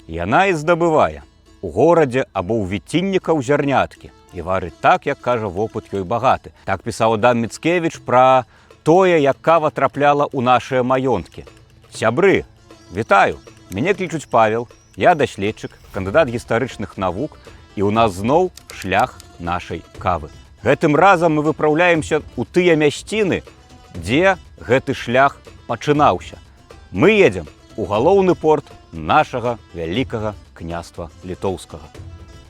Яна і здабывае у горадзе або ў віціннікаў зярняткі і варыць так, як кажа вопыт ёй багаты. Так пісаў Адам Міцкевіч пра тое, як кава трапляла ў нашыя маёнткі. Сябры, вітаю! Мяне клічуць Павел, я даследчык, кандыдат гістарычных навук, і ў нас зноў шлях нашай кавы. Гэтым разам мы выпраўляемся ў тыя мясціны, дзе гэты шлях пачынаўся. Мы едзем у галоўны порт нашага вялікага княства літоўскага.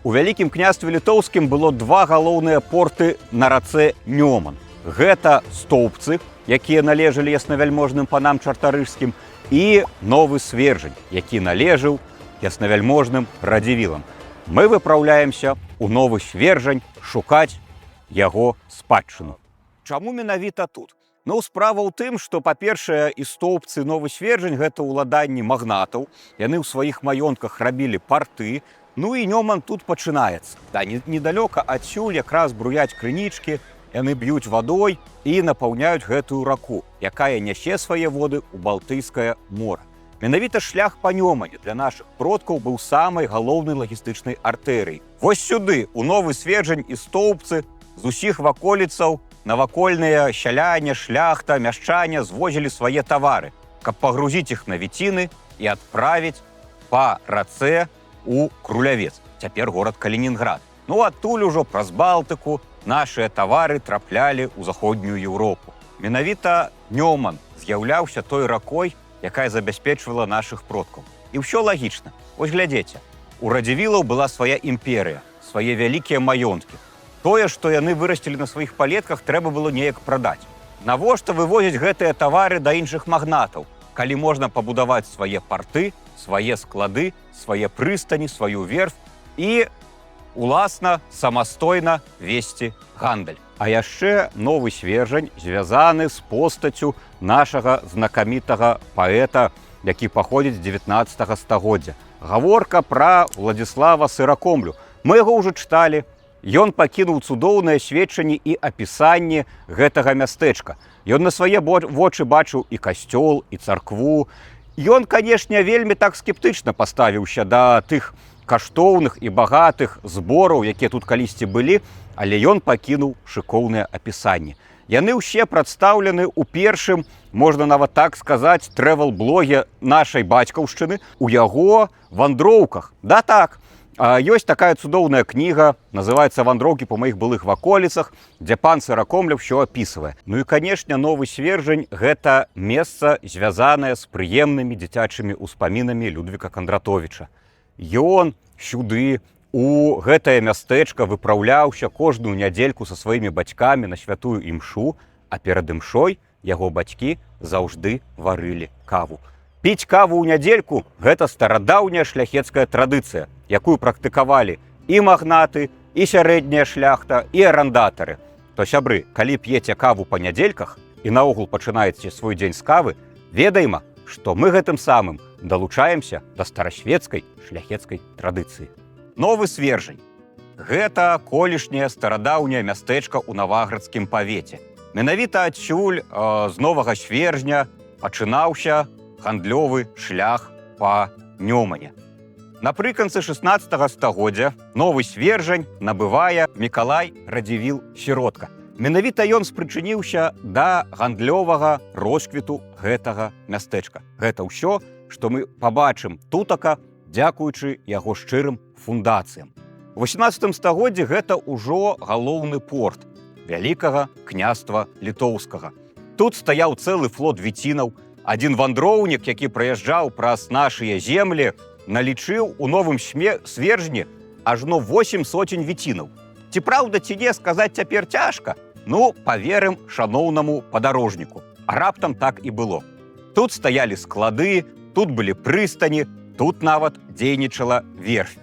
У вялікім княстве літоўскім было два галоўныя порты на рацэ Нёман. Гэта Стоўбцы, якія належалі яснавяльможным панам чартарыжскім, і Новы Свержань, які належаў яснавяльможным радзівілам. Мы выпраўляемся ў Новы Свержань шукаць яго спадчыну. Чаму менавіта тут? Ну, справа ў тым, што, па-першае, і Стоўбцы, Новы Свержань – гэта ўладанні магнатаў. Яны ў сваіх маёнтках рабілі парты. Ну і Нёман тут пачынаецца. Да, недалёка адсюль якраз бруяць крынічкі, яны б'юць вадой і напаўняюць гэтую раку, якая нясе свае воды ў Балтыйскае мора. Менавіта шлях па Нёмане для нашых продкаў быў самай галоўнай лагістычнай артэрыяй. Вось сюды, у Новы Свержань і Стоўбцы, з усіх ваколіцаў навакольныя сяляне, шляхта, мяшчане звозілі свае тавары, каб пагрузіць іх на віціны і адправіць па рацэ у Крулявец, цяпер горад Калінінград. Ну, адтуль ужо праз Балтыку нашыя тавары траплялі ў заходнюю Еўропу. Менавіта Нёман з'яўляўся той ракой, якая забяспечвала нашых продкаў. І ўсё лагічна. Вось глядзіце, у радзівілаў была свая імперыя, свае вялікія маёнткі. Тое, што яны вырасцілі на сваіх палетках, трэба было неяк прадаць. Навошта вывозіць гэтыя тавары да іншых магнатаў, калі можна пабудаваць свае парты, свае склады, свае прыстані, сваю верфь і, уласна, самастойна весці гандаль. А яшчэ Новы Свержань звязаны з постацю нашага знакамітага паэта, які паходзіць з 19 стагоддзя. Гаворка пра Владзіслава Сыракомлю. Мы яго ўжо чыталі. Ён пакінуў цудоўнае сведчанне і апісанне гэтага мястэчка. Ён на свае вочы бачыў і касцёл, і царкву. Ён, канешне, вельмі так скептычна паставіўся да тых каштоўных і багатых збораў, якія тут калісьці былі, але ён пакінуў шыкоўнае апісанне. Яны ўсе прадстаўлены ў першым, можна нават так сказаць, трэвел-блоге нашай бацькаўшчыны, у яго вандроўках. Да так, ёсць такая цудоўная кніга, называецца «Вандроўкі па маіх былых ваколіцах», дзе пан Сыракомля ўсё апісвае. Ну і, канешне, Новы Свержань – гэта месца, звязанае з прыемнымі дзіцячымі ўспамінамі Людвіка Кандратовіча. Ён сюды, у гэтае мястэчка выпраўляўся кожную нядзельку са сваімі бацькамі на святую імшу, а перад імшой яго бацькі заўжды варылі каву. Піць каву ў нядзельку – гэта старадаўняя шляхецкая традыцыя, якую практыкавалі і магнаты, і сярэдняя шляхта, і арандатары. То, сябры, калі п'еце каву па нядзельках і наогул пачынаеце свой дзень з кавы, ведайма, што мы гэтым самым далучаемся да старасвецкай шляхецкай традыцыі. Новы Свержань – гэта колішняе старадаўняе мястэчка ў Наваградскім павеце. Менавіта адсюль з Новага Свержня пачынаўся гандлёвы шлях па Нёмане. Напрыканцы 16 стагоддзя Новы Свержань набывае Мікалай Радзівіл Сіротка. Менавіта ён спрычыніўся да гандлёвага росквіту гэтага мястэчка. Гэта ўсё, што мы пабачым тутака, дзякуючы яго шчырым фундацыям. У 18 стагоддзі гэта ўжо галоўны порт вялікага княства літоўскага. Тут стаяў цэлы флот віцінаў. Адзін вандроўнік, які праязджаў праз нашыя землі, налічыў у Новым Свержні ажно 8 сотень віцінаў. Ці праўда, ці не, сказаць цяпер цяжка? Ну, паверым шаноўнаму падарожніку. А раптам так і было. Тут стаялі склады, тут былі прыстані, тут нават дзейнічала верфь.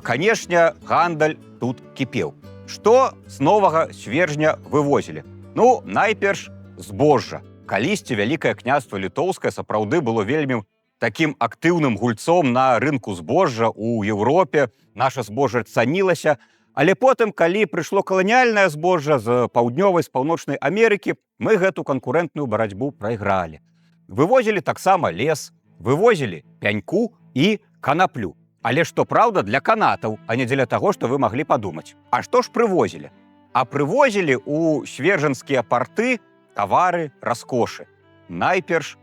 Канешне, гандаль тут кіпеў. Што з Новага Свержня вывозілі? Ну, найперш збожжа. Калісьці вялікае княства літоўскае сапраўды было вельмі такім актыўным гульцом на рынку збожжа ў Еўропе. Наша збожжа цанілася, але потым, калі прыйшло каланіяльнае збожжа з паўднёвай, з паўночнай Амерыкі, мы гэту канкурэнтную барацьбу прайгралі. Вывозілі таксама лес, вывозілі пяньку, і канаплю. Але што праўда, для канатаў, а не дзеля таго, што вы маглі падумаць. А што ж прывозілі? А прывозілі ў свержанскія парты тавары раскошы. Найперш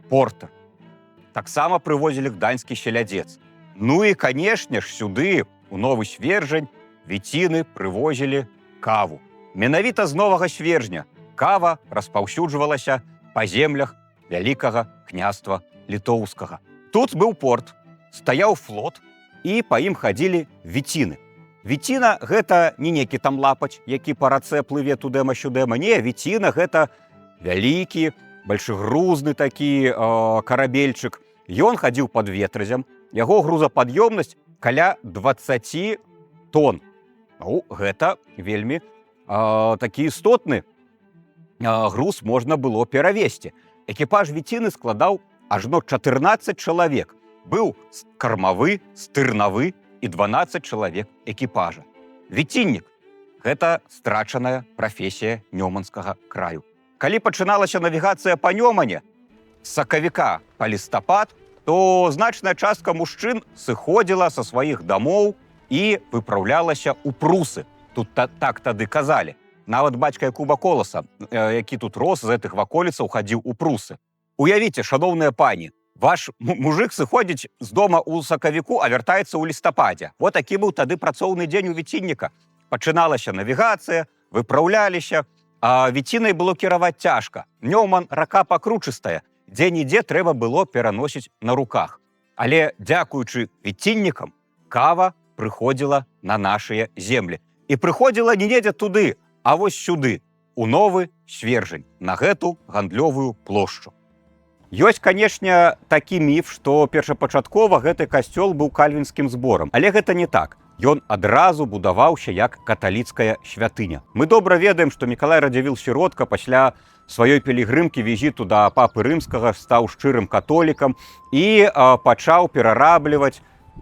портэр. Таксама прывозілі гданьскі селядзец. Ну і, канешне ж, сюды, у Новы Свержань, віціны прывозілі каву. Менавіта з Новага Свержня кава распаўсюджвалася па землях Вялікага княства Літоўскага. Тут быў порт, стаяў флот, і па ім хадзілі віціны. Віціна – гэта не некі там лапаць, які па рацэ плыве тудэма-сюдэма. Не, віціна – гэта вялікі, большегрузны такі карабельчык. Ён хадзіў пад ветразем, яго грузапад'ёмнасць каля 20 тонн. Ну, гэта вельмі такі істотны груз можна было перавезці. Экіпаж віціны складаў ажно 14 чалавек. Быў кармавы, стырнавы і 12 чалавек экіпажа. Віціннік – гэта страчаная прафесія Нёманскага краю. Калі пачыналася навігацыя па Нёмане з сакавіка па лістапад, то значная частка мужчын сыходзіла са сваіх дамоў і выпраўлялася ў прусы. Тут так тады казалі. Нават бацька Якуба Коласа, які тут рос з гэтых ваколіцаў, хадзіў у прусы. Уявіце, шаноўныя пані, ваш мужик сыходзіць з дома ў сакавіку, а вяртаецца ў лістападзе. Вот такі быў тады працоўны дзень у віцінніка. Пачыналася навігацыя, выпраўляліся, а віцінай было кіраваць цяжка. Нёман – рака пакручыстая, дзе-нідзе трэба было пераносіць на руках. Але, дзякуючы віціннікам, кава прыходзіла на нашыя землі. І прыходзіла не недзе туды, а вось сюды, у Новы Свержань, на гэту гандлёвую плошчу. Ёсць, канешне, такі міф, што першапачаткова гэты касцёл быў кальвінскім зборам. Але гэта не так. Ён адразу будаваўся як каталіцкая святыня. Мы добра ведаем, што Мікалай Радзівіл-Сіротка пасля сваёй пілігрымкі візіту да папы рымскага стаў шчырым католікам і пачаў перарабліваць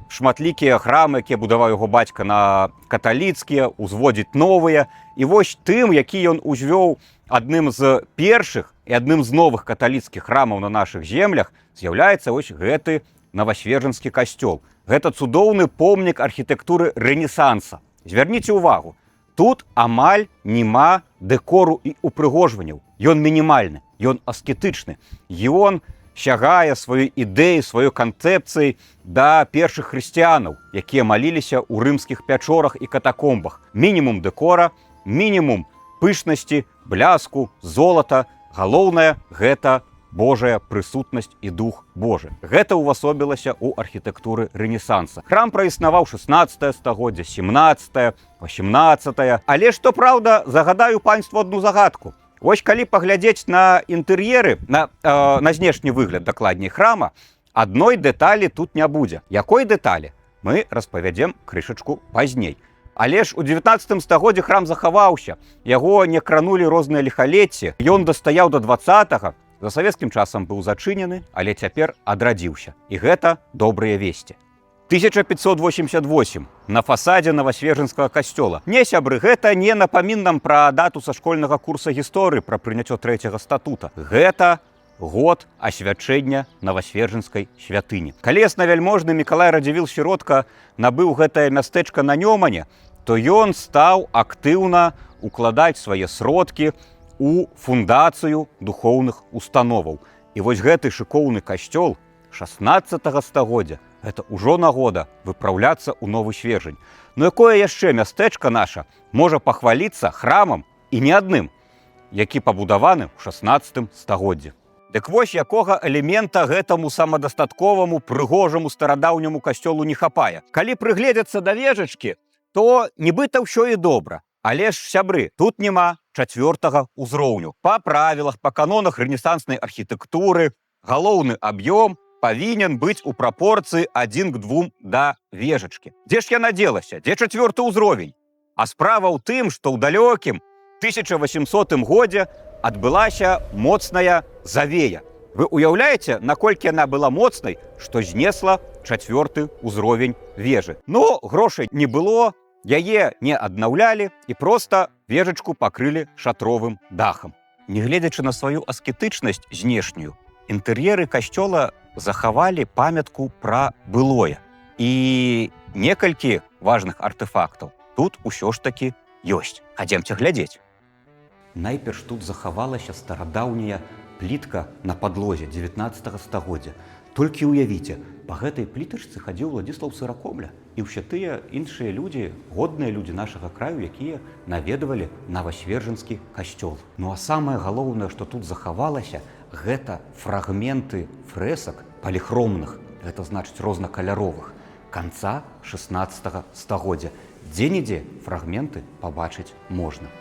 шматлікія храмы, якія будаваў яго бацька, на каталіцкія, узводзіць новыя. І вось тым, які ён узвёў адным з першых і адным з новых каталіцкіх храмаў на нашых землях, з'яўляецца вось гэты Новасвержанскі касцёл. Гэта цудоўны помнік архітэктуры рэнесанса. Звярніце ўвагу, тут амаль няма дэкору і упрыгожванняў. Ён мінімальны, ён аскетычны. Ён сягае сваёй ідэі, сваёй канцэпцыі да першых хрысціянаў, якія маліліся ў рымскіх пячорах і катакомбах. Мінімум дэкора, мінімум пышнасці, бляску, золата. Галоўнае – гэта Божая прысутнасць і дух Божы. Гэта ўвасобілася ў архітэктуры рэнесанса. Храм праіснаваў 16 стагоддзя, 17, 18. Але што праўда, загадаю панству адну загадку. Вось калі паглядзець на інтэр'еры, на знешні выгляд, дакладней, храма, адной дэталі тут не будзе. Якой дэталі? Мы распавядзем крышачку пазней. Але ж у 19 стагоддзі храм захаваўся. Яго не кранулі розныя ліхалецці. Ён дастаяў до 20-го. За савецкім часам быў зачынены, але цяпер адрадзіўся. І гэта добрыя весці. 1588. На фасадзе Новасвержанскага касцёла. Не, сябры, гэта не напамін нам пра дату са школьнага курса гісторыі пра прыняццё 3-го статута. Гэта год асвячэння Новасвержанскай святыні. Калі яснавяльможны Мікалай Радзівіл-Сіротка набыў гэтае мястэчка на Нёмане, то ён стаў актыўна укладаць свае сродкі у фундацыю духоўных установаў. І вось гэты шыкоўны касцёл 16 стагоддзя – гэта ўжо нагода выпраўляцца ў Новы Свержань. Ну якое яшчэ мястэчка наша можа пахваліцца храмам і не адным, які пабудаваны ў 16 стагоддзі? Дык вось якога элемента гэтаму самадастатковаму, прыгожаму старадаўняму касцёлу не хапае. Калі прыгледзяцца да вежачкі, то нібыта ўсё і добра. Але ж, сябры, тут няма 4-го ўзроўню. Па правілах, па канонах рэнесанснай архітэктуры галоўны аб'ём павінен быць у прапорцыі 1 к 2 да вежачкі. Дзе ж яна дзелася? Дзе 4-ы ўзровень? А справа ў тым, што ў далёкім 1800 годзе адбылася моцная завея. Вы уяўляеце, наколькі яна была моцнай, што знесла 4-ы ўзровень вежы. Ну, грошай не было, яе не аднаўлялі і проста вежачку пакрылі шатровым дахам. Нягледзячы на сваю аскетычнасць знешнюю, інтэр'еры касцёла захавалі памятку пра былое. І некалькі важных артефактаў тут усё ж такі ёсць. Хадземце глядзець. Найперш тут захавалася старадаўняя плітка на падлозе 19 стагоддзя. Толькі ўявіце, па гэтай плітачцы хадзіў Уладзіслаў Сыракомля і ўсе тыя іншыя людзі, годныя людзі нашага краю, якія наведвалі Навасвержанскі касцёл. Ну а самае галоўнае, што тут захавалася, гэта фрагменты фрэсак паліхромных, гэта значыць рознакаляровых, канца 16 стагоддзя. Дзе-нідзе фрагменты пабачыць можна.